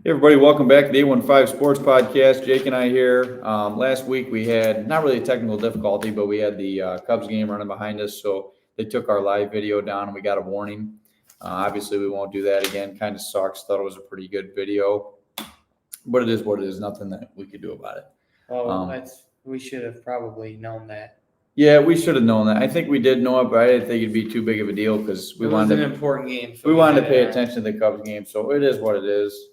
Hey everybody, welcome back to the 815 Sports Podcast. Jake and I here. Last week we had not really a technical difficulty, but we had the Cubs game running behind us, so they took our live video down and we got a warning. Obviously, we won't do that again. Kind of sucks. Thought it was a pretty good video, but it is what it is. Nothing that we could do about it. We should have probably known that. Yeah, we should have known that. I think we did know it, but I didn't think it'd be too big of a deal because It was an important game. we wanted to pay attention to the Cubs game, so it is what it is.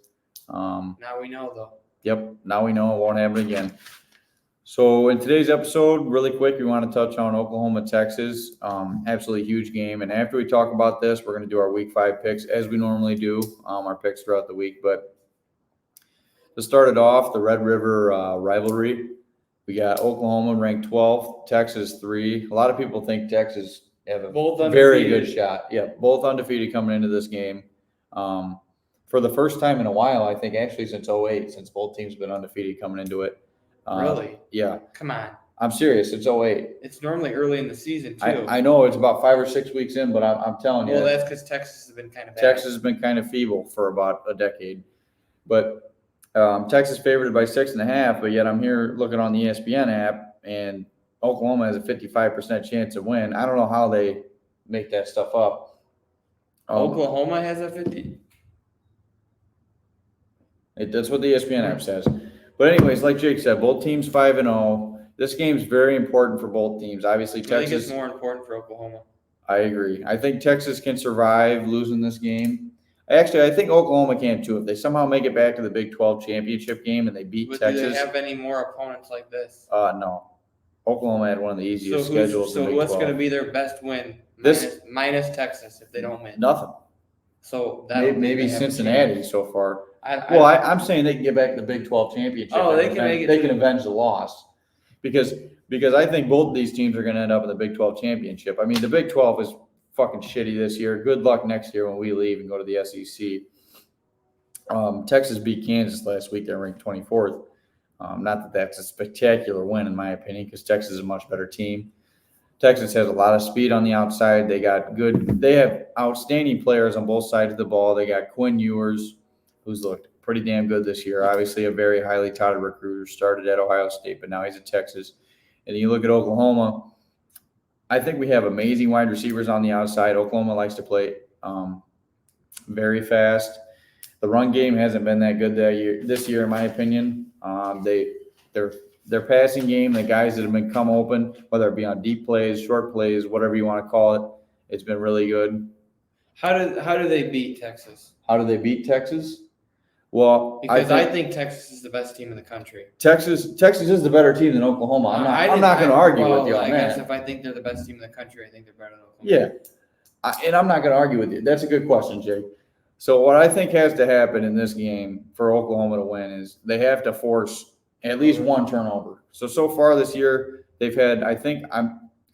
Now we know, though. Yep, now we know it won't happen again. So in today's episode, really quick, we want to touch on Oklahoma, Texas. Absolutely huge game. And after we talk about this, we're going to do our Week 5 picks as we normally do, our picks throughout the week. But to start it off, the Red River rivalry, we got Oklahoma ranked 12th, Texas 3. A lot of people think Texas have a very good shot. Yeah, both undefeated coming into this game. For the first time in a while, I think actually since 2008, since both teams have been undefeated coming into it. Really? Yeah. Come on. I'm serious. It's 2008. It's normally early in the season, too. I know it's about 5 or 6 weeks in, but I'm telling you. Well, that's because Texas has been kind of bad. Texas has been kind of feeble for about a decade. But Texas favored by 6.5, but yet I'm here looking on the ESPN app, and Oklahoma has a 55% chance to win. I don't know how they make that stuff up. Oklahoma has a 50%? That's what the ESPN app says. But anyways, like Jake said, both teams 5-0. This game's very important for both teams. Obviously, Texas. I think it's more important for Oklahoma. I agree. I think Texas can survive losing this game. Actually, I think Oklahoma can too. If they somehow make it back to the Big 12 championship game and they beat Texas. Do they have any more opponents like this? No. Oklahoma had one of the easiest schedules. So what's going to be their best win? Minus Texas if they don't win. Nothing. So maybe Cincinnati so far. I'm saying they can get back to the Big 12 championship. Oh, they can make it. They can avenge the loss, because I think both of these teams are going to end up in the Big 12 championship. I mean, the Big 12 is fucking shitty this year. Good luck next year when we leave and go to the SEC. Texas beat Kansas last week. They're ranked 24th. Not that that's a spectacular win in my opinion, because Texas is a much better team. Texas has a lot of speed on the outside. They have outstanding players on both sides of the ball. They got Quinn Ewers, who's looked pretty damn good this year. Obviously a very highly touted recruiter, started at Ohio State, but now he's at Texas. And then you look at Oklahoma, I think we have amazing wide receivers on the outside. Oklahoma likes to play very fast. The run game hasn't been that good this year, in my opinion. Their passing game, the guys that have been come open, whether it be on deep plays, short plays, whatever you want to call it, it's been really good. How do they beat Texas? How do they beat Texas? Well, because I think Texas is the best team in the country. Texas is the better team than Oklahoma. I'm not going to argue with you on that. I guess if I think they're the best team in the country, I think they're better than Oklahoma. Yeah, and I'm not going to argue with you. That's a good question, Jake. So what I think has to happen in this game for Oklahoma to win is they have to force at least one turnover. So far this year, they've had,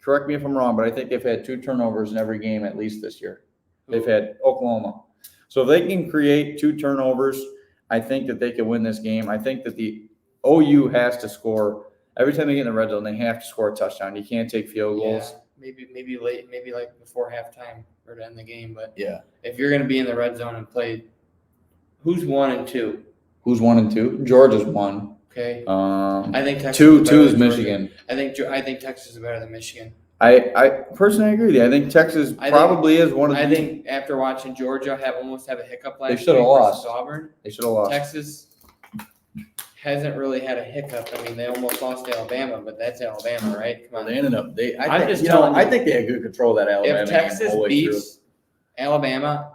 correct me if I'm wrong, but I think they've had 2 turnovers in every game at least this year. They've had Oklahoma. So if they can create 2 turnovers, I think that they can win this game. I think that the OU has to score every time they get in the red zone. They have to score a touchdown. You can't take field goals. Yeah, maybe late, maybe like before halftime or to end the game. But yeah, if you're going to be in the red zone and play, who's 1 and 2? Who's 1 and 2? Georgia's 1. Okay. I think Texas. 2 is Michigan. I think Texas is better than Michigan. I personally agree with you. I think Texas probably is one of the. I think after watching Georgia almost have a hiccup last week. They should have lost. Auburn. They should have lost. Texas hasn't really had a hiccup. I mean, they almost lost to Alabama, but that's Alabama, right? Come on. They ended up. I think they had good control of that Alabama. If Texas beats Alabama,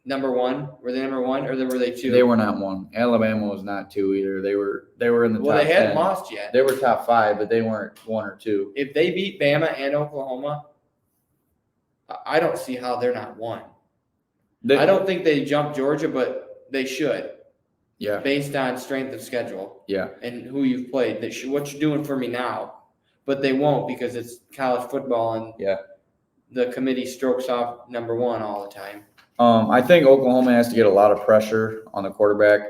number 1, were they number 1 or were they 2? They were not 1. Alabama was not 2 either. They were in the top 10. Well, they hadn't lost yet. They were top 5, but they weren't 1 or 2. If they beat Bama and Oklahoma, I don't see how they're not 1. I don't think they jump Georgia, but they should. Yeah. Based on strength of schedule. Yeah. And who you've played. What you're doing for me now. But they won't because it's college football and the committee strokes off number 1 all the time. I think Oklahoma has to get a lot of pressure on the quarterback.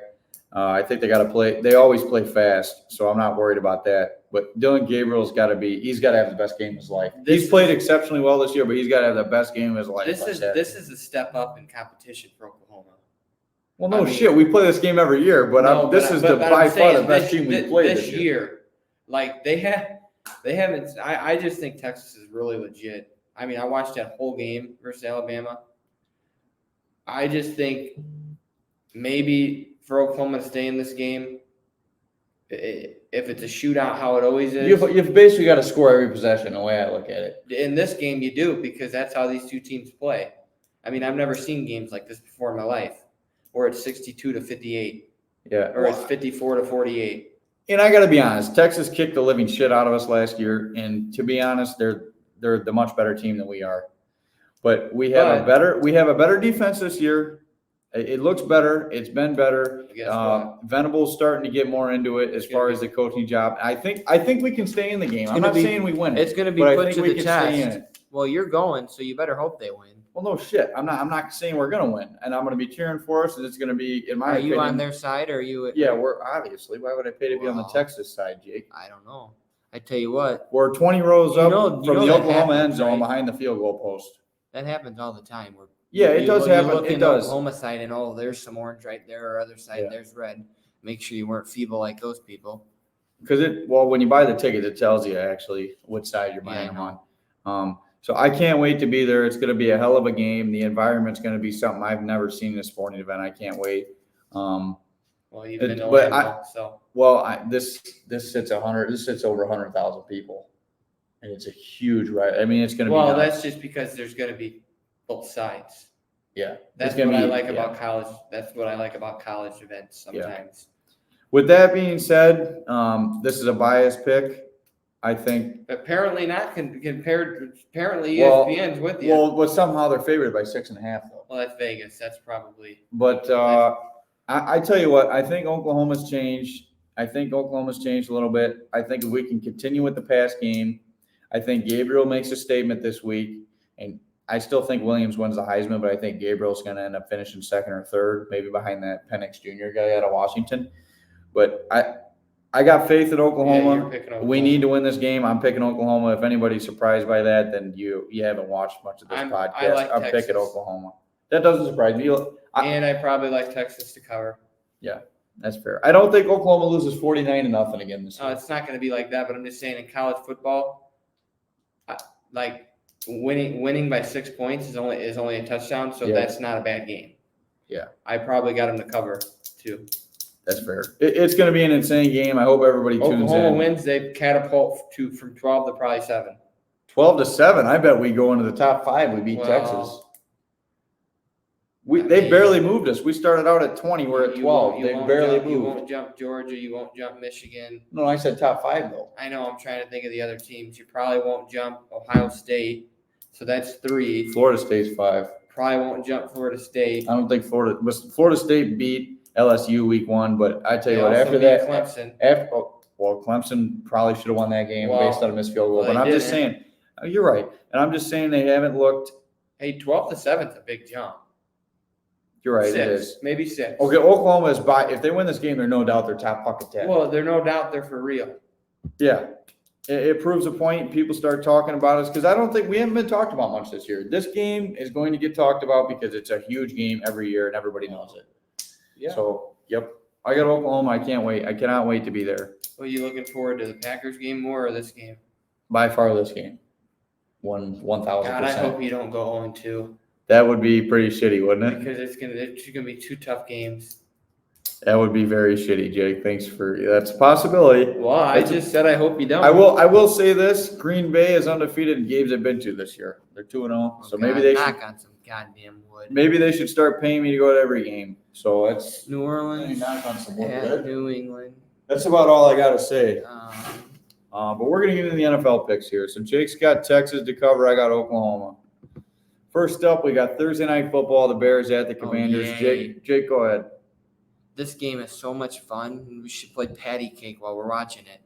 I think they got to play. They always play fast, so I'm not worried about that. But Dylan Gabriel's got to be. He's got to have the best game of his life. He's played exceptionally well this year, but he's got to have the best game of his life. This is a step up in competition for Oklahoma. Well, no shit. We play this game every year, but this is by far the best team we played this year. Like they haven't. I just think Texas is really legit. I mean, I watched that whole game versus Alabama. I just think maybe for Oklahoma to stay in this game, if it's a shootout, how it always is. You've basically got to score every possession. The way I look at it. In this game, you do, because that's how these two teams play. I mean, I've never seen games like this before in my life, where it's 62-58. Yeah. Or it's 54-48. And I got to be honest, Texas kicked the living shit out of us last year, and to be honest, they're the much better team than we are. But we have a better defense this year. It looks better. It's been better. Venable's starting to get more into it as far as the coaching job. I think we can stay in the game. I'm not saying we win it. It's going to be put to the test. Well, you're going, so you better hope they win. Well, no shit. I'm not saying we're gonna win, and I'm gonna be cheering for us, and it's gonna be, in my opinion. Are you on their side, or are you? Yeah, we're obviously. Why would I pay to be on the Texas side, Jake? I don't know. I tell you what. We're 20 rows up from the Oklahoma end zone behind the field goal post. That happens all the time. It does happen. You look it does. Oklahoma side, and there's some orange right there, or other side there's red. Make sure you weren't feeble like those people. Because when you buy the ticket, it tells you actually which side you're buying on. So I can't wait to be there. It's going to be a hell of a game. The environment's going to be something I've never seen in a sporting event. I can't wait. Well, you've been so. Well, this sits over 100,000 people, and it's a huge ride. I mean, it's going to be. Well, that's just because there's going to be both sides. Yeah, that's what I like about college. That's what I like about college events sometimes. Yeah. With that being said, this is a biased pick. I think apparently not compared. Apparently, ESPN's with you. Well, but somehow they're favored by 6.5 though. Well, that's Vegas. That's probably. But I tell you what, I think Oklahoma's changed. I think Oklahoma's changed a little bit. I think if we can continue with the pass game, I think Gabriel makes a statement this week, and I still think Williams wins the Heisman, but I think Gabriel's going to end up finishing second or third, maybe behind that Penix Jr. guy out of Washington. But I got faith in Oklahoma. We need to win this game. I'm picking Oklahoma. If anybody's surprised by that, then you haven't watched much of this podcast. I'm picking Oklahoma. That doesn't surprise me. And I probably like Texas to cover. Yeah, that's fair. I don't think Oklahoma loses 49-0 again this year. It's not going to be like that, but I'm just saying in college football, like winning by 6 points is only a touchdown, so that's not a bad game. Yeah. I probably got them to cover too. That's fair. It's going to be an insane game. I hope everybody tunes in. Oklahoma wins. They catapult from 12 to probably 7. 12-7. I bet we go into the top 5. We beat Texas. They barely moved us. We started out at 20. We're at 12. They barely moved. You won't jump Georgia. You won't jump Michigan. No, I said top 5 though. I know. I'm trying to think of the other teams. You probably won't jump Ohio State. So that's 3. Florida State's 5. Probably won't jump Florida State. I don't think Florida State beat LSU week 1, but I tell you what, after that, Clemson probably should have won that game based on a missed field goal. But I'm just saying, you're right, and I'm just saying they haven't looked. Hey, 12-7 is a big jump. You're right, 6, it is. Maybe 6. Okay, Oklahoma is if they win this game, they're no doubt they're top fucking 10. Well, they're no doubt they're for real. Yeah, it proves a point. People start talking about us because I don't think we haven't been talked about much this year. This game is going to get talked about because it's a huge game every year and everybody knows it. Yeah. So, yep. I got Oklahoma. I can't wait. I cannot wait to be there. Well, you looking forward to the Packers game more or this game? By far this game. 1,000%. God, I hope you don't go 0-2. That would be pretty shitty, wouldn't it? Because it's gonna be 2 tough games. That would be very shitty, Jake. Thanks that's a possibility. Well, I just said I hope you don't. I will say this. Green Bay is undefeated in games they've been to this year. They're 2-0. So maybe they should knock on some goddamn wood. Maybe they should start paying me to go to every game. So that's New Orleans. Knock on some wood. New England. That's about all I gotta say. But we're gonna get into the NFL picks here. So Jake's got Texas to cover. I got Oklahoma. First up, we got Thursday Night Football. The Bears at the Commanders. Jake, go ahead. This game is so much fun. We should play patty cake while we're watching it.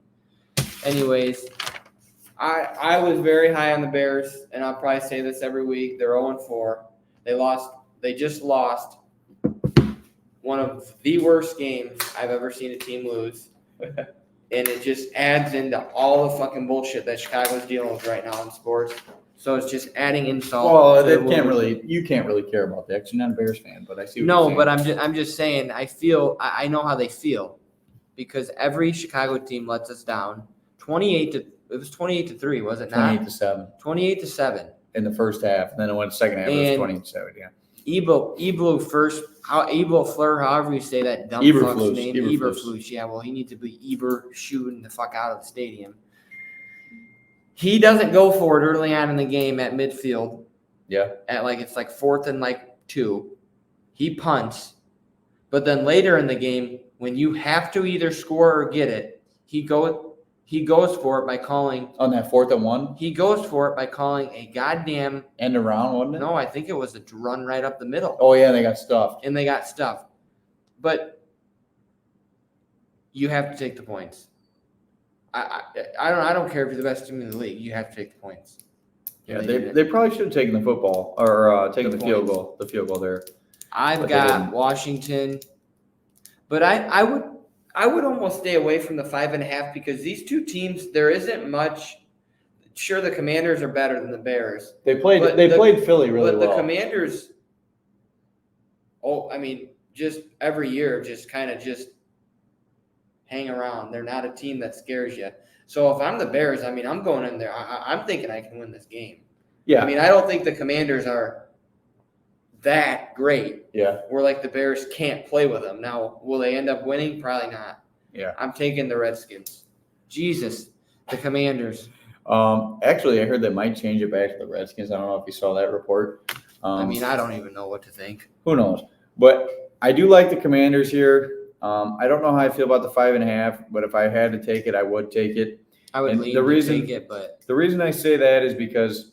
Anyways, I was very high on the Bears, and I'll probably say this every week. They're 0-4. They just lost one of the worst games I've ever seen a team lose. And it just adds into all the fucking bullshit that Chicago's dealing with right now in sports. So it's just adding insult. Well, to you can't really care about that because you're not a Bears fan, but I see what No, you're but saying. I'm just saying. I know how they feel, because every Chicago team lets us down. It was 28-3, was it not? 28-7 28-7. in the first half, and then it went second half. It was 20-7. Yeah. Fleur, however you say that dumb fuck's name. Eberflus. Yeah, well, he needs to be shooting the fuck out of the stadium. He doesn't go for it early on in the game at midfield. Yeah. It's 4th and 2. He punts. But then later in the game, when you have to either score or get it, he goes for it by calling on that 4th and 1. He goes for it by calling a goddamn end around, wasn't it? No, I think it was a run right up the middle. Oh yeah, they got stuffed. But you have to take the points. I don't care if you're the best team in the league. You have to take the points. Yeah, they probably should have taken the football or taken the field goal. The field goal there. I've got Washington, but I would almost stay away from the 5.5 because these two teams, there isn't much. Sure, the Commanders are better than the Bears. They played Philly really well. But the Commanders, just every year, just hang around. They're not a team that scares you. So if I'm the Bears, I'm going in there. I'm thinking I can win this game. Yeah. I don't think the Commanders are that great. Yeah. Where the Bears can't play with them. Now, will they end up winning? Probably not. Yeah. I'm taking the Redskins. Jesus, the Commanders. Actually, I heard they might change it back to the Redskins. I don't know if you saw that report. I don't even know what to think. Who knows? But I do like the Commanders here. I don't know how I feel about the 5.5, but if I had to take it, I would take it. I would lean to take it, but the reason I say that is because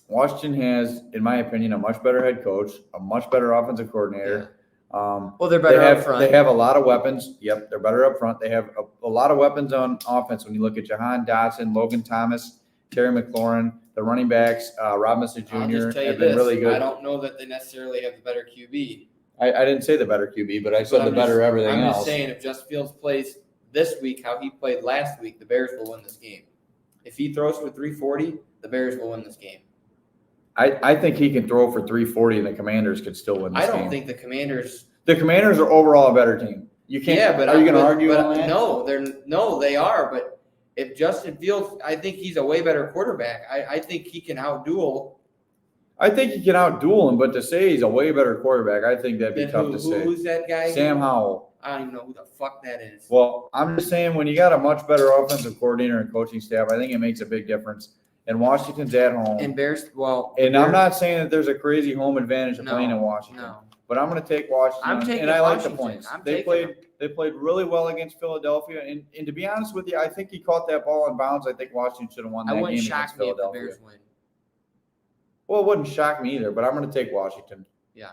Washington has, in my opinion, a much better head coach, a much better offensive coordinator. Yeah. They're better up front. They have a lot of weapons. Yep, they're better up front. They have a lot of weapons on offense. When you look at Jahan Dotson, Logan Thomas, Terry McLaurin, the running backs, Robinson Jr. I'll just tell you have been really good. I don't know that they necessarily have the better QB. I didn't say the better QB, but I said the better everything else. I'm just saying, if Justin Fields plays this week how he played last week, the Bears will win this game. If he throws for 340, the Bears will win this game. I think he can throw for 340, and the Commanders could still win this game. I don't think the Commanders. The Commanders are overall a better team. You can't. Yeah, but are you going to argue on that? No, they are. But if Justin Fields, I think he's a way better quarterback. I think he can outduel. I think he can outduel him, but to say he's a way better quarterback, I think that'd be tough to say. Who's that guy? Sam Howell. I don't even know who the fuck that is. Well, I'm just saying when you got a much better offensive coordinator and coaching staff, I think it makes a big difference. And Washington's at home. And Bears, I'm not saying that there's a crazy home advantage of playing in Washington. No. But I'm going to take Washington. And I like the points. They played really well against Philadelphia. And to be honest with you, I think he caught that ball in bounds. I think Washington should have won that game against Philadelphia. I wouldn't shock me if the Bears win. Well, it wouldn't shock me either, but I'm going to take Washington. Yeah.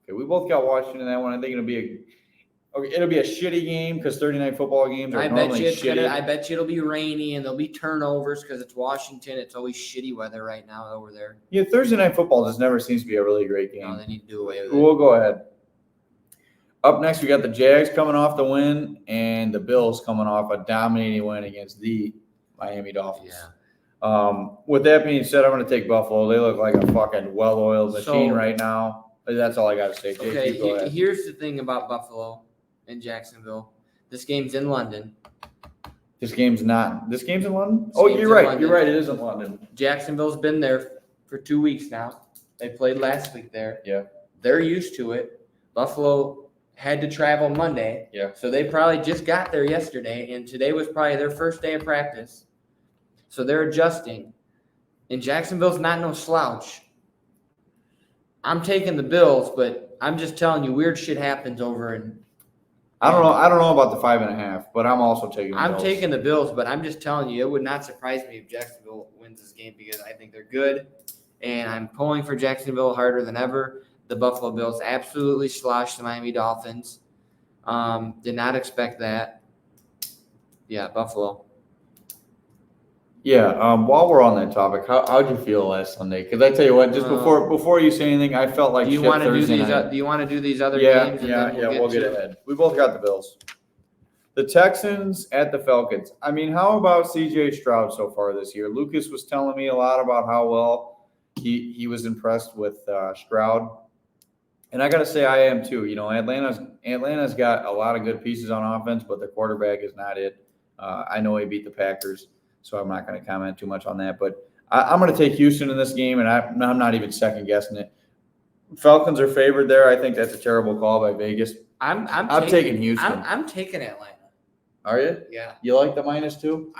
Okay, we both got Washington in that one. I think it'll be a shitty game because Thursday night football games are normally shitty. I bet you it'll be rainy and there'll be turnovers because it's Washington. It's always shitty weather right now over there. Yeah, Thursday night football just never seems to be a really great game. No, they need to do away with it. We'll go ahead. Up next, we got the Jags coming off the win and the Bills coming off a dominating win against the Miami Dolphins. Yeah. With that being said, I'm going to take Buffalo. They look like a fucking well-oiled machine right now. That's all I got to say. Okay, here's the thing about Buffalo and Jacksonville. This game's in London. This game's in London? Oh, you're right. You're right. It is in London. Jacksonville's been there for 2 weeks now. They played last week there. Yeah. They're used to it. Buffalo had to travel Monday. Yeah. So they probably just got there yesterday, and today was probably their first day of practice. So they're adjusting. And Jacksonville's not no slouch. I'm taking the Bills, but I'm just telling you, weird shit happens over in. I don't know about the 5.5, but I'm also taking the Bills. I'm taking the Bills, but I'm just telling you, it would not surprise me if Jacksonville wins this game because I think they're good. And I'm pulling for Jacksonville harder than ever. The Buffalo Bills absolutely sloshed the Miami Dolphins. Did not expect that. Yeah, Buffalo. Yeah. While we're on that topic, how'd you feel last Sunday? Because I tell you what, just before you say anything, I felt like do you want to do these? Do you want to do these other games? Yeah. We'll get ahead. We both got the Bills. The Texans at the Falcons. I mean, how about C.J. Stroud so far this year? Lucas was telling me a lot about how well he was impressed with Stroud. And I got to say, I am too. You know, Atlanta's got a lot of good pieces on offense, but the quarterback is not it. I know he beat the Packers, so I'm not going to comment too much on that. But I'm going to take Houston in this game, and I'm not even second guessing it. Falcons are favored there. I think that's a terrible call by Vegas. I'm taking Houston. I'm taking Atlanta. Are you? Yeah. You like the -2?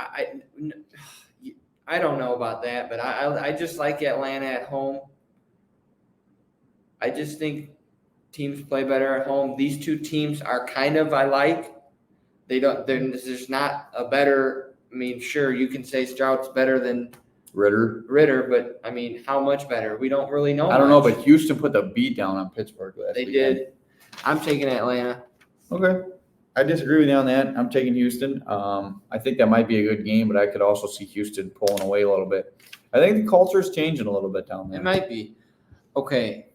I don't know about that, but I just like Atlanta at home. I just think teams play better at home. These two teams are kind of I like. There's not a better. I mean, sure, you can say Stroud's better than Ritter, but I mean, how much better? We don't really know. I don't know, but Houston put the beat down on Pittsburgh last weekend. They did. I'm taking Atlanta. Okay. I disagree with you on that. I'm taking Houston. I think that might be a good game, but I could also see Houston pulling away a little bit. I think the culture is changing a little bit down there. It might be. Okay.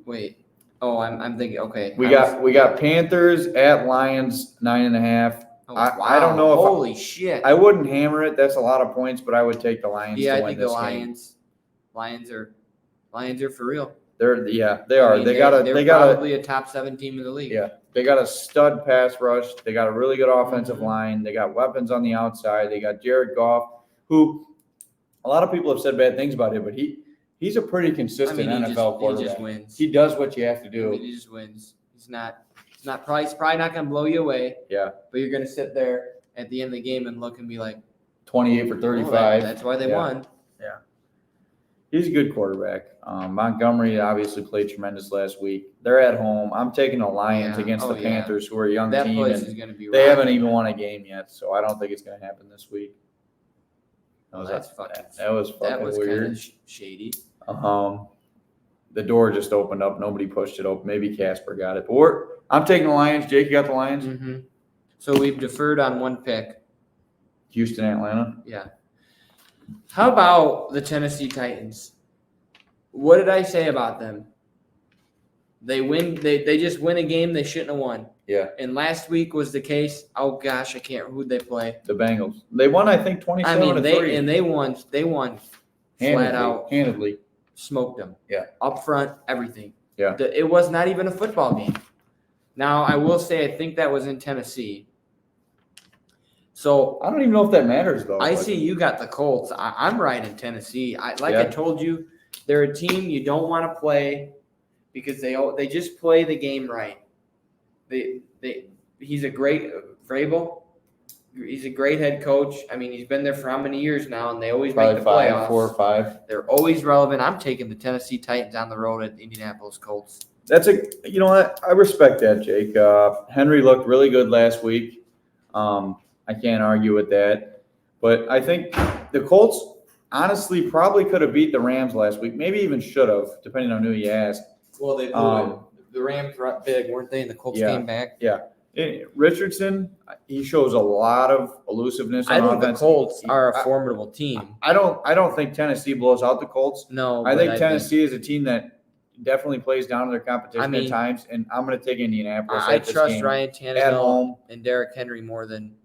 Wait. Oh, I'm thinking. Okay. We got Panthers at Lions 9.5. Oh, wow. I don't know if holy shit. I wouldn't hammer it. That's a lot of points, but I would take the Lions. Yeah, to I win think this the game. Lions are for real. They are. I mean, They're probably a top 7 team in the league. Yeah, they got a stud pass rush. They got a really good offensive line. They got weapons on the outside. They got Jared Goff, who a lot of people have said bad things about him, but he's a pretty consistent NFL quarterback. He just wins. He does what you have to do. I mean, he just wins. He's probably not going to blow you away. Yeah. But you're going to sit there at the end of the game and look and be like, 28 for 35. That's why they won. Yeah. He's a good quarterback. Montgomery obviously played tremendous last week. They're at home. I'm taking the Lions against the Panthers, who are a young that team. Place is going to be they haven't even won a game yet, so I don't think it's going to happen this week. That was weird. Kind of shady. The door just opened up. Nobody pushed it open. Maybe Casper got it. But I'm taking the Lions. Jake, you got the Lions? Mm-hmm. So we've deferred on one pick. Houston, Atlanta? Yeah. How about the Tennessee Titans? What did I say about them? They win. They just win a game they shouldn't have won. Yeah. And last week was the case. Oh gosh, I can't. Who'd they play? The Bengals. They won, I think, 27-3. They won flat out. Handedly. Smoked them. Yeah. Up front, everything. Yeah. It was not even a football game. Now I will say I think that was in Tennessee. So I don't even know if that matters though. I see you got the Colts. I'm riding Tennessee. I told you, they're a team you don't want to play because they just play the game right. He's a great Vrabel. He's a great head coach. I mean, he's been there for how many years now, and they always make the playoffs. 4 or 5. They're always relevant. I'm taking the Tennessee Titans on the road at the Indianapolis Colts. You know what? I respect that, Jake. Henry looked really good last week. I can't argue with that. But I think the Colts honestly probably could have beat the Rams last week. Maybe even should have, depending on who you ask. Well, they blew it. The Rams were up big, weren't they? And the Colts came back. Yeah. Richardson, he shows a lot of elusiveness on offense. I think the Colts are a formidable team. I don't think Tennessee blows out the Colts. No. I think Tennessee is a team that definitely plays down to their competition at times, and I'm going to take Indianapolis. I trust Ryan at Tannehill home and Derrick Henry more than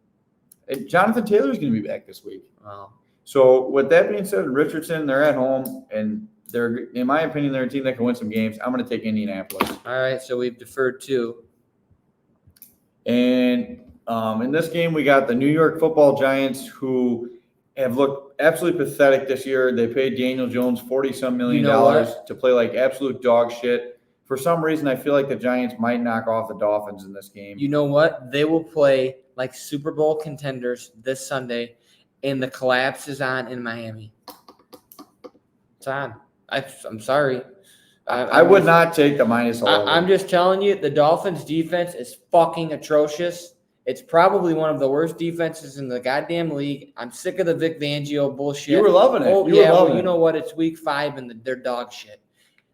and Jonathan Taylor's going to be back this week. Wow. So with that being said, Richardson, they're at home, and they're, in my opinion, they're a team that can win some games. I'm going to take Indianapolis. All right, so we've deferred 2. And in this game, we got the New York Football Giants, who have looked absolutely pathetic this year. They paid Daniel Jones $40-some million to play like absolute dog shit. For some reason, I feel like the Giants might knock off the Dolphins in this game. You know what? They will play like Super Bowl contenders this Sunday, and the collapse is on in Miami. It's on. I'm sorry. I would not take the -11. I'm just telling you, the Dolphins' defense is fucking atrocious. It's probably one of the worst defenses in the goddamn league. I'm sick of the Vic Fangio bullshit. You were loving it. Oh, you know what? It's week 5 and they're dog shit.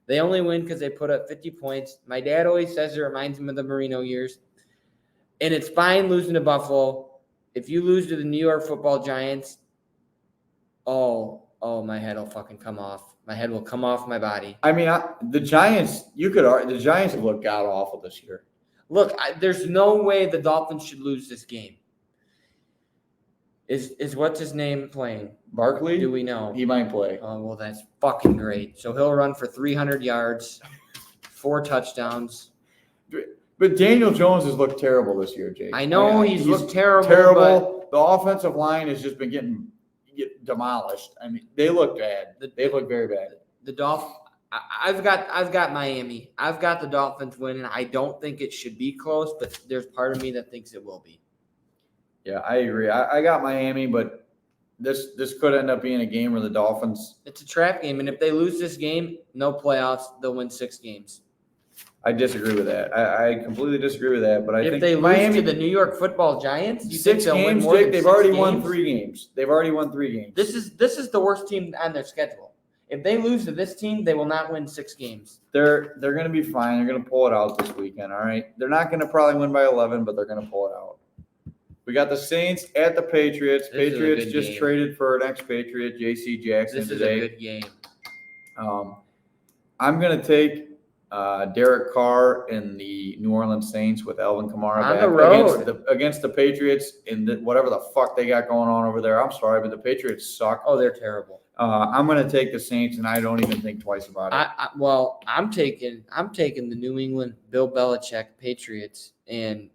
They only win because they put up 50 points. My dad always says it reminds him of the Marino years. And it's fine losing to Buffalo. If you lose to the New York Football Giants, oh, my head will fucking come off. My head will come off my body. I mean, the Giants, the Giants have looked god awful this year. Look, there's no way the Dolphins should lose this game. Is what's his name playing? Barkley? Do we know? He might play. Oh, well, that's fucking great. So he'll run for 300 yards, 4 touchdowns. But Daniel Jones has looked terrible this year, Jake. I know he's looked terrible. Terrible. The offensive line has just been getting demolished. I mean, they look bad. They look very bad. The Dolphins. I've got Miami. I've got the Dolphins winning. I don't think it should be close, but there's part of me that thinks it will be. Yeah, I agree. I got Miami, but this could end up being a game where the Dolphins. It's a trap game, and if they lose this game, no playoffs. They'll win 6 games. I disagree with that. I completely disagree with that. But I think if they Miami, lose to the New York Football Giants, you 6 think they'll win games, more Jake, than they've 6 already games? won 3 games. They've already won 3 games. This is the worst team on their schedule. If they lose to this team, they will not win 6 games. They're going to be fine. They're going to pull it out this weekend. All right. They're not going to probably win by 11, but they're going to pull it out. We got the Saints at the Patriots. This Patriots is a good just game. traded for an ex-Patriot, J.C. Jackson, This is today. a good game. I'm going to take Derek Carr and the New Orleans Saints with Alvin Kamara On back the road. against the Patriots and whatever the fuck they got going on over there. I'm sorry, but the Patriots suck. Oh, they're terrible. I'm going to take the Saints, and I don't even think twice about it. I'm taking the New England Bill Belichick Patriots, and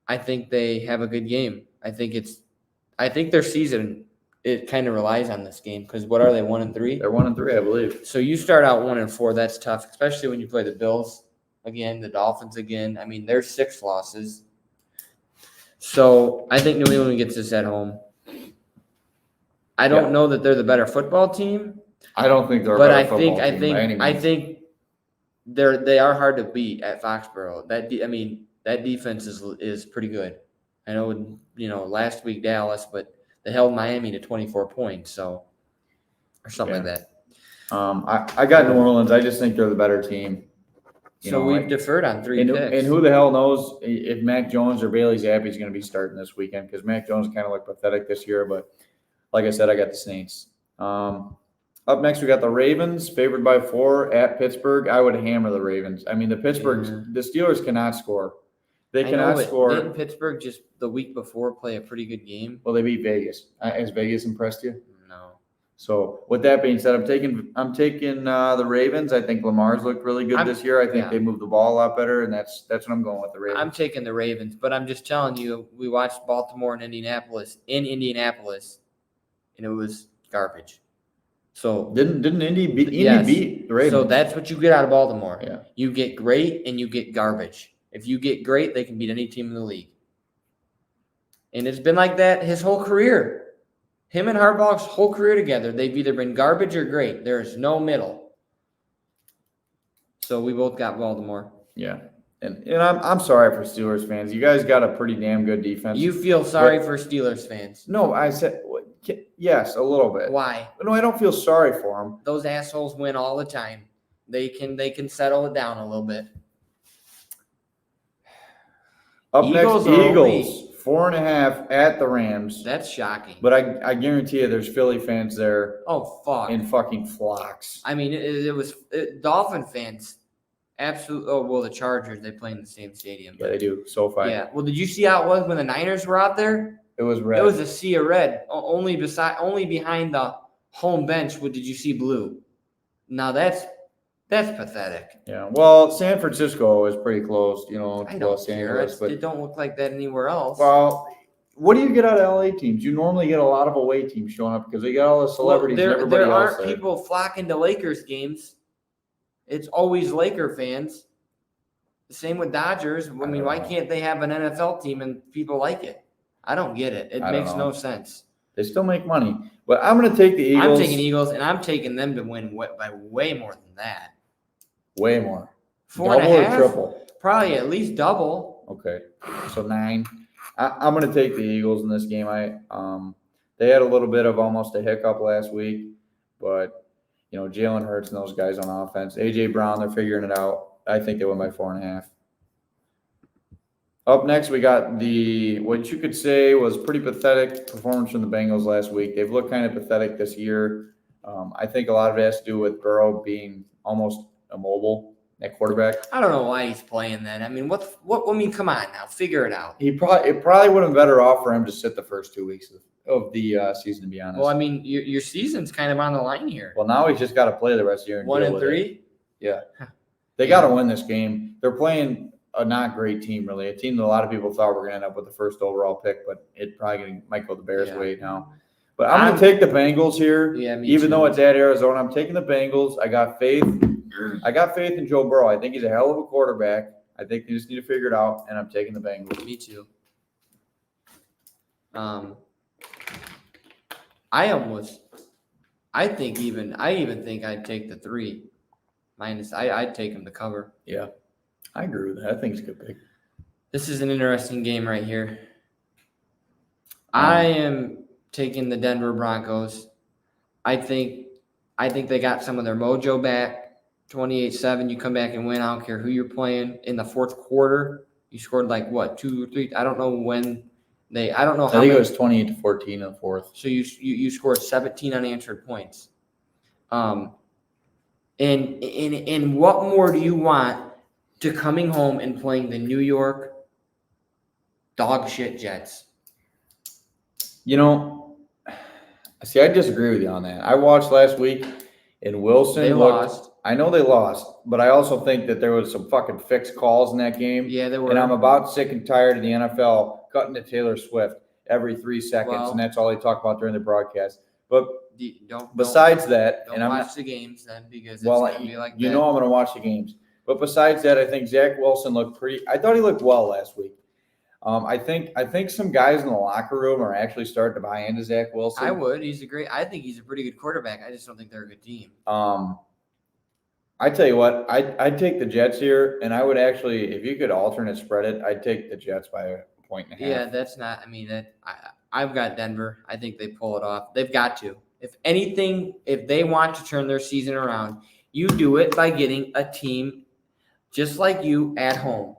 I think they have a good game. I think their season it kind of relies on this game because what are they 1-3? They're 1-3, I believe. So you start out 1-4. That's tough, especially when you play the Bills again, the Dolphins again. I mean, there's 6 losses. So I think New England gets this at home. I don't know that they're the better football team. I don't think they're a But better I football team by any means. think they are hard to beat at Foxborough. That defense is pretty good. I know last week Dallas, but they held Miami to 24 points, or something like that. I got New Orleans. I just think they're the better team. We've deferred on 3 picks. And who the hell knows if Mac Jones or Bailey Zappi is going to be starting this weekend because Mac Jones kind of looked pathetic this year, but like I said, I got the Saints. Up next, we got the Ravens, favored by 4 at Pittsburgh. I would hammer the Ravens. I mean, the Steelers cannot score. They cannot score. Didn't Pittsburgh just the week before play a pretty good game? Well, they beat Vegas. Has Vegas impressed you? No. So with that being said, I'm taking the Ravens. I think Lamar's looked really good this year. I think they moved the ball a lot better, and that's what I'm going with the Ravens. I'm taking the Ravens, but I'm just telling you, we watched Baltimore and Indianapolis, and it was garbage. So didn't Indy beat the Ravens? So that's what you get out of Baltimore. Yeah. You get great and you get garbage. If you get great, they can beat any team in the league. And it's been like that his whole career. Him and Harbaugh's whole career together, they've either been garbage or great. There's no middle. So we both got Baltimore. Yeah. And I'm sorry for Steelers fans. You guys got a pretty damn good defense. You feel sorry for Steelers fans? No, I said yes, a little bit. Why? No, I don't feel sorry for them. Those assholes win all the time. They can settle it down a little bit. Up next, Eagles 4.5 at the Rams. That's shocking. But I guarantee you, there's Philly fans there. Oh fuck! In fucking flocks. I mean, it was Dolphin fans. Absolutely. Oh well, the Chargers they play in the same stadium. Yeah, they do. SoFi. Yeah. Well, did you see how it was when the Niners were out there? It was red. It was a sea of red. Only behind the home bench. Did you see blue? Now that's pathetic. Yeah. Well, San Francisco is pretty close, to Los Angeles, but it don't look like that anywhere else. Well, what do you get out of LA teams? You normally get a lot of away teams showing up because they got all the celebrities and everybody there else aren't people flocking to Lakers games. It's always Laker fans. The same with Dodgers. I mean, why can't they have an NFL team and people like it? I don't get it. It makes no sense. They still make money. But I'm going to take the Eagles. I'm taking Eagles, and I'm taking them to win by way more than that. Way more. 4.5? Double or triple? Probably at least double. Okay. So 9. I'm going to take the Eagles in this game. They had a little bit of almost a hiccup last week, but Jalen Hurts and those guys on offense. A.J. Brown, they're figuring it out. I think they win by 4.5. Up next, we got what you could say was pretty pathetic performance from the Bengals last week. They've looked kind of pathetic this year. I think a lot of it has to do with Burrow being almost immobile at quarterback. I don't know why he's playing then. I mean, I mean, come on now, figure it out. It probably would have been better off for him to sit the first 2 weeks of the season, to be honest. Well, I mean, your season's kind of on the line here. Well, now he's just got to play the rest of the year. And 1-3. Yeah, they got to win this game. They're playing a not great team, really. A team that a lot of people thought were going to end up with the first overall pick, but it probably might go the Bears' way now. But I'm going to take the Bengals here. Yeah, me even too. though it's at Arizona, I'm taking the Bengals. I got faith in Joe Burrow. I think he's a hell of a quarterback. I think they just need to figure it out, and I'm taking the Bengals. Me too. I even think I'd take the 3 minus. I'd take him to cover. Yeah, I agree with that. I think it's a good pick. This is an interesting game right here. I am taking the Denver Broncos. I think they got some of their mojo back. 28-7, you come back and win. I don't care who you're playing. In the fourth quarter, you scored like what, 2 or 3? I don't know when they. I don't know how. I think many, it was 28-14 in the fourth. So you scored 17 unanswered points. And what more do you want to coming home and playing the New York dog shit Jets? You know, see, I disagree with you on that. I watched last week, and Wilson They lost. I know they lost, but I also think that there was some fucking fixed calls in that game. Yeah, there were. And I'm about sick and tired of the NFL cutting to Taylor Swift every 3 seconds, and that's all they talk about during the broadcast. But besides that, don't watch the games then, because it's well, gonna be like you that. know I'm going to watch the games. But besides that, I think Zach Wilson looked pretty. I thought he looked well last week. I think some guys in the locker room are actually starting to buy into Zach Wilson. I think he's a pretty good quarterback. I just don't think they're a good team. I tell you what, I'd take the Jets here, and I would actually, if you could alternate spread it, I'd take the Jets by a 1.5. Yeah, that's not. I mean, I've got Denver. I think they pull it off. They've got to. If anything, if they want to turn their season around, you do it by getting a team just like you at home.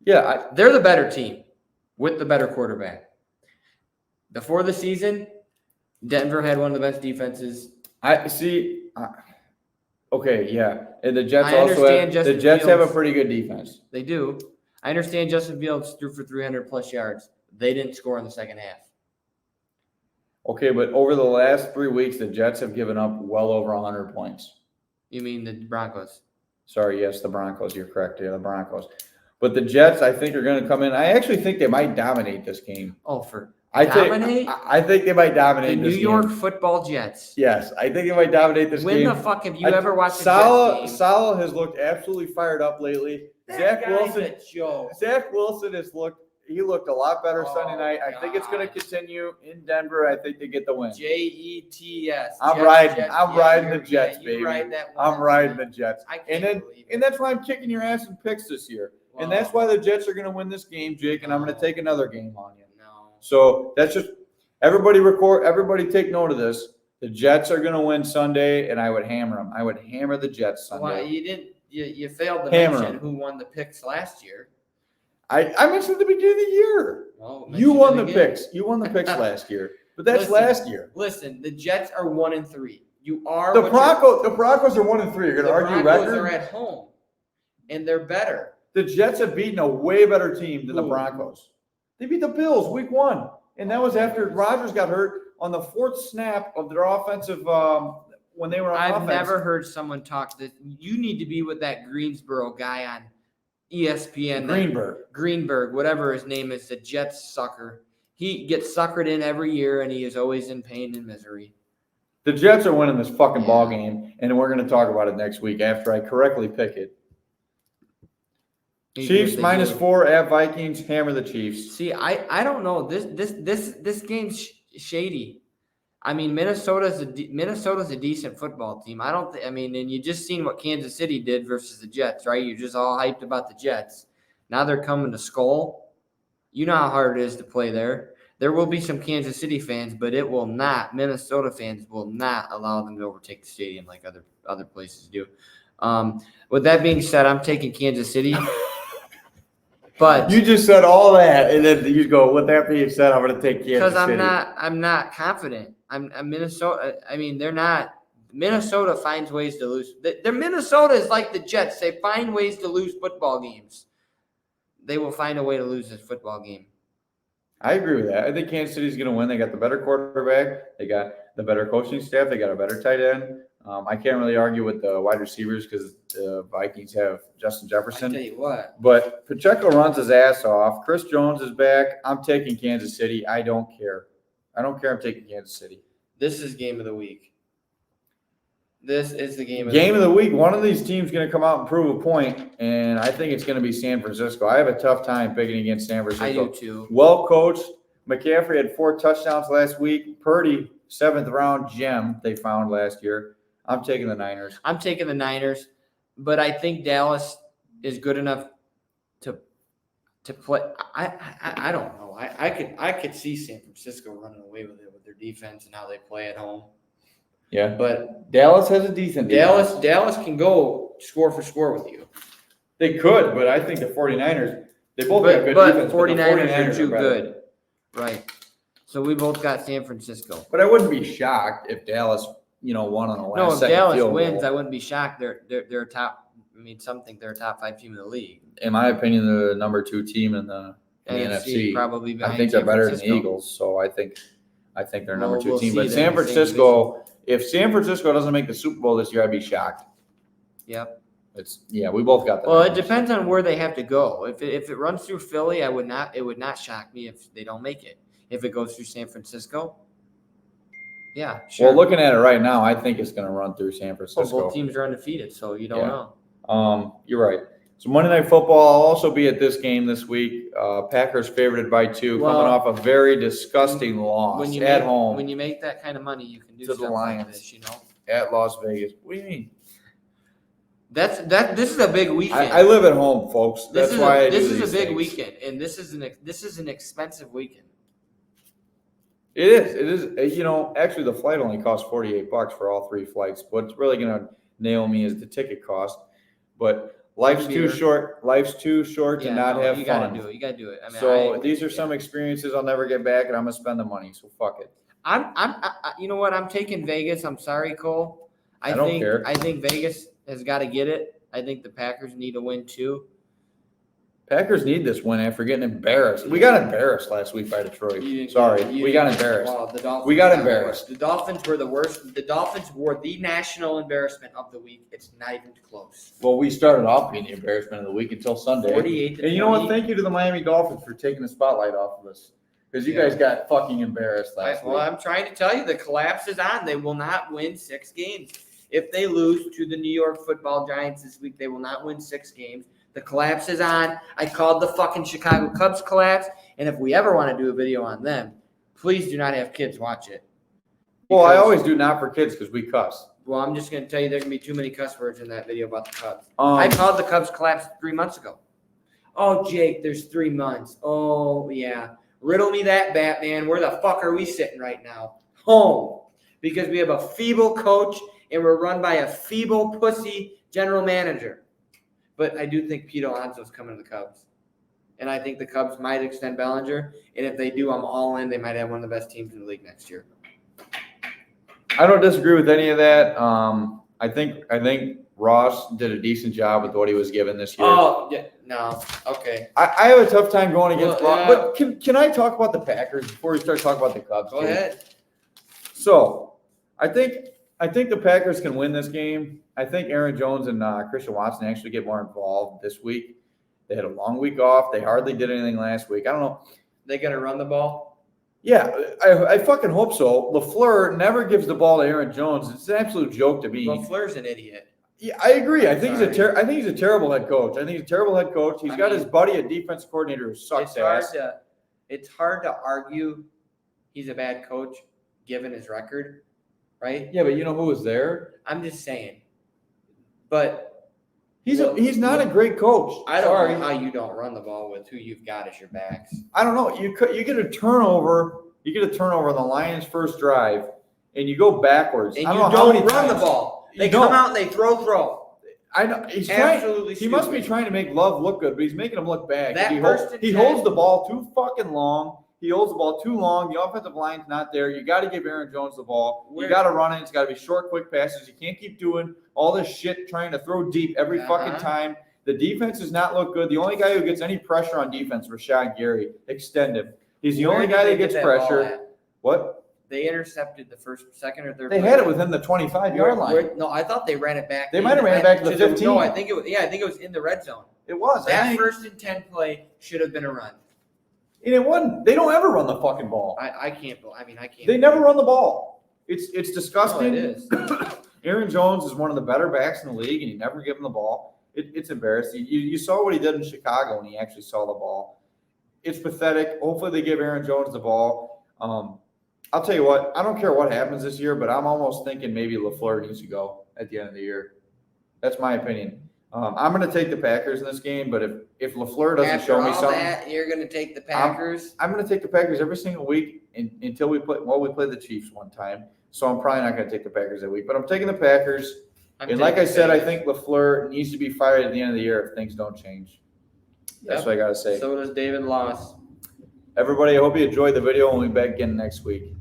Yeah, they're the better team with the better quarterback. Before the season, Denver had one of the best defenses. Okay, yeah, and the Jets have a pretty good defense. They do. I understand Justin Fields threw for 300 plus yards. They didn't score in the second half. Okay, but over the last 3 weeks, the Jets have given up well over 100 points. You mean the Broncos? Sorry, yes, the Broncos. You're correct. Yeah, the Broncos. But the Jets, I think, are going to come in. I actually think they might dominate this game. I think they might dominate the New York Football Jets. Yes, I think they might dominate this game. When the fuck have you ever watched a Jets game? Saleh has looked absolutely fired up lately. Zach Wilson has looked a lot better Sunday night. I think it's going to continue in Denver. I think they get the win. Jets. I'm riding the Jets, baby. I'm riding the Jets. And that's why I'm kicking your ass in picks this year. And that's why the Jets are going to win this game, Jake, and I'm going to take another game on you. No. So that's just everybody take note of this. The Jets are going to win Sunday, and I would hammer them. I would hammer the Jets Sunday. Well, you failed to mention who won the picks last year. I mentioned at the beginning of the year. Well, you won the picks. You won the picks last year. But that's last year. Listen, the Jets are 1-3. You are the Broncos are 1-3. You're going to argue record? The Broncos are at home, and they're better. The Jets have beaten a way better team than the Broncos. They beat the Bills week 1, and that was after Rodgers got hurt on the 4th snap of their offensive when they were on offense. I've never heard someone talk that. You need to be with that Greensboro guy on ESPN. Greenberg, whatever his name is, the Jets sucker. He gets suckered in every year, and he is always in pain and misery. The Jets are winning this fucking ball game, and we're going to talk about it next week after I correctly pick it. Chiefs -4 at Vikings. Hammer the Chiefs. See, I don't know. This game's shady. I mean, Minnesota's a decent football team. And you just seen what Kansas City did versus the Jets, right? You're just all hyped about the Jets. Now they're coming to Skull. You know how hard it is to play there. There will be some Kansas City fans, but Minnesota fans will not allow them to overtake the stadium like other places do. With that being said, I'm taking Kansas City. But you just said all that, and then you go, with that being said, I'm going to take Kansas City. Because I'm not confident. I'm Minnesota. I mean, they're not. Minnesota finds ways to lose. Minnesota is like the Jets. They find ways to lose football games. They will find a way to lose this football game. I agree with that. I think Kansas City's going to win. They got the better quarterback. They got the better coaching staff. They got a better tight end. I can't really argue with the wide receivers because the Vikings have Justin I Jefferson. tell you what. But Pacheco runs his ass off. Chris Jones is back. I'm taking Kansas City. I don't care. I'm taking Kansas City. This is game of the week. This is the game of the week. One of these teams going to come out and prove a point, and I think it's going to be San Francisco. I have a tough time picking against San Francisco. I do too. Well coached. McCaffrey had 4 touchdowns last week. Purdy, 7th round gem they found last year. I'm taking the Niners. I'm taking the Niners, but I think Dallas is good enough to play. I don't know. I could see San Francisco running away with it with their defense and how they play at home. Yeah, but Dallas has a decent defense. Dallas can go score for score with you. They could, but I think the 49ers, they both got good defense. But 49ers are too better. good. Right. So we both got San Francisco. But I wouldn't be shocked if Dallas, won on the last No, if second Dallas field wins, goal. I wouldn't be shocked. They're a top. I mean, they're a top 5 team in the league. In my opinion, they're the number 2 team in the NFC. Probably behind I think they're San better than the Francisco. Eagles, so I think they're number 2 we'll team. see But then San in the same Francisco, if San Francisco doesn't make the Super Bowl this year, I'd be shocked. Yep. We both got that. Well, it depends on where they have to go. If it runs through Philly, it would not shock me if they don't make it. If it goes through San Francisco, yeah, sure. Well, looking at it right now, I think it's going to run through San Francisco. Well, both teams are undefeated, so you don't know. You're right. So Monday Night Football, I'll also be at this game this week. Packers favored by 2, coming off a very disgusting loss at home. When you make that kind of money, you can do to stuff the Lions, like this, at Las Vegas. What do you mean? This is a big weekend. I live at home, folks. That's why I do these things. This is a big weekend, and this is an expensive weekend. It is. Actually, the flight only costs $48 for all 3 flights. What's really going to nail me is the ticket cost. But life's too short to not have fun. You got to do it. You got to do it. I mean, so these are some experiences I'll never get back, and I'm going to spend the money. So fuck it. You know what? I'm taking Vegas. I'm sorry, Cole. I don't care. I think Vegas has got to get it. I think the Packers need to win too. Packers need this win after getting embarrassed. We got embarrassed last week by Detroit. Sorry, we got embarrassed. Wow, the Dolphins we got embarrassed. The Dolphins were the worst. The Dolphins were the national embarrassment of the week. It's not even close. Well, we started off being the embarrassment of the week until Sunday. 48 to and you know what? Thank you to the Miami Dolphins for taking the spotlight off of us. Because you guys got fucking embarrassed last week. Well, I'm trying to tell you, the collapse is on. They will not win 6 games. If they lose to the New York Football Giants this week, they will not win 6 games. The collapse is on. I called the fucking Chicago Cubs collapse. And if we ever want to do a video on them, please do not have kids watch it. Well, I always do not for kids because we cuss. Well, I'm just going to tell you there's going to be too many cuss words in that video about the Cubs. I called the Cubs collapse 3 months ago. Oh, Jake, there's 3 months. Oh, yeah. Riddle me that, Batman. Where the fuck are we sitting right now? Home. Because we have a feeble coach and we're run by a feeble pussy general manager. But I do think Pete Alonso's coming to the Cubs. And I think the Cubs might extend Bellinger. And if they do, I'm all in. They might have one of the best teams in the league next year. I don't disagree with any of that. I think Ross did a decent job with what he was given this year. Oh, yeah. No. Okay. I have a tough time going against Ross. Yeah. But can I talk about the Packers before we start talking about the Cubs? Go ahead. So I think the Packers can win this game. I think Aaron Jones and Christian Watson actually get more involved this week. They had a long week off. They hardly did anything last week. I don't know. They going to run the ball? Yeah, I fucking hope so. LaFleur never gives the ball to Aaron Jones. It's an absolute joke to me. LaFleur's an idiot. Yeah, I agree. I think he's a terrible head coach. I think he's a terrible head coach. He's got his buddy, a defense coordinator who sucks ass. It's hard to argue he's a bad coach given his record, right? Yeah, but you know who was there? I'm just saying. But he's not a great coach. I don't know how you don't run the ball with who you've got as your backs. I don't know. You get a turnover. You get a turnover on the Lions' first drive, and you go backwards. And you don't run the ball. They come out and they throw. I know he's absolutely. He must be trying to make Love look good, but he's making him look bad. He holds holds the ball too fucking long. He holds the ball too long. The offensive line's not there. You got to give Aaron Jones the ball. You got to run it. It's got to be short, quick passes. You can't keep doing all this shit trying to throw deep every fucking time. The defense does not look good. The only guy who gets any pressure on defense, Rashad Gary, extend him. He's the Where only did guy they that get gets that ball pressure. at? What? They intercepted the second or third. They play. had it within the 25-yard line. No, I thought they ran it back. They might have ran it back to the 15. No, I think it was. Yeah, I think it was in the red zone. It was. That 1st and 10 play should have been a run. And it wasn't. They don't ever run the fucking ball. I can't. I mean, I can't. They never run the ball. It's disgusting. No, it is. Aaron Jones is one of the better backs in the league, and you never give him the ball. It's embarrassing. You saw what he did in Chicago when he actually saw the ball. It's pathetic. Hopefully they give Aaron Jones the ball. I'll tell you what, I don't care what happens this year, but I'm almost thinking maybe LaFleur needs to go at the end of the year. That's my opinion. I'm going to take the Packers in this game, but if LaFleur doesn't show me something, that, you're going to take the Packers. I'm going to take the Packers every single week until we play the Chiefs one time. So I'm probably not going to take the Packers that week, but I'm taking the Packers. And like I said, I think LaFleur needs to be fired at the end of the year if things don't change. That's what I got to say. So does David Loss. Everybody, I hope you enjoyed the video, and we'll be back again next week.